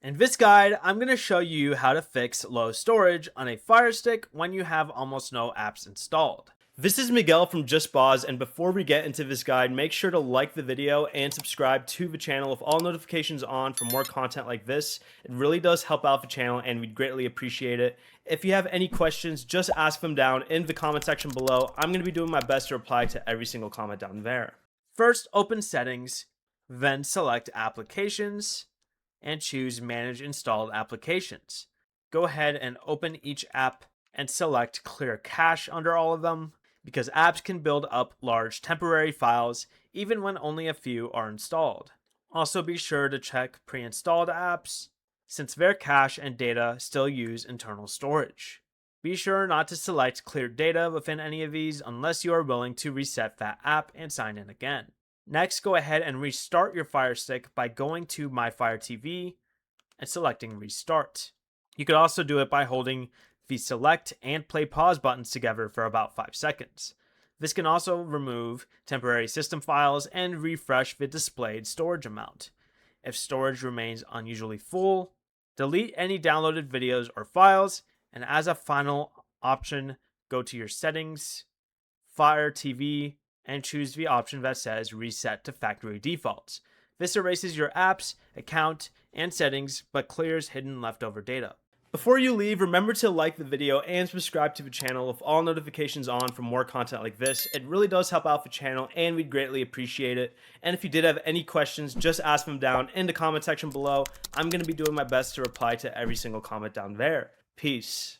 In this guide, I'm going to show you how to fix low storage on a Firestick when you have almost no apps installed. This is Miguel from Just Pause, and before we get into this guide, make sure to like the video and subscribe to the channel with all notifications on for more content like this. It really does help out the channel and we'd greatly appreciate it. If you have any questions, just ask them down in the comment section below. I'm going to be doing my best to reply to every single comment down there. First, open Settings, then select Applications, and choose Manage Installed Applications. Go ahead and open each app and select Clear Cache under all of them, because apps can build up large temporary files even when only a few are installed. Also be sure to check pre-installed apps, since their cache and data still use internal storage. Be sure not to select Clear Data within any of these unless you are willing to reset that app and sign in again. Next, go ahead and restart your Firestick by going to My Fire TV and selecting Restart. You could also do it by holding the Select and Play Pause buttons together for about 5 seconds. This can also remove temporary system files and refresh the displayed storage amount. If storage remains unusually full, delete any downloaded videos or files, and as a final option, go to your Settings, Fire TV, and choose the option that says Reset to Factory Defaults. This erases your apps, account, and settings, but clears hidden leftover data. Before you leave, remember to like the video and subscribe to the channel with all notifications on for more content like this. It really does help out the channel and we'd greatly appreciate it. And if you did have any questions, just ask them down in the comment section below. I'm going to be doing my best to reply to every single comment down there. Peace.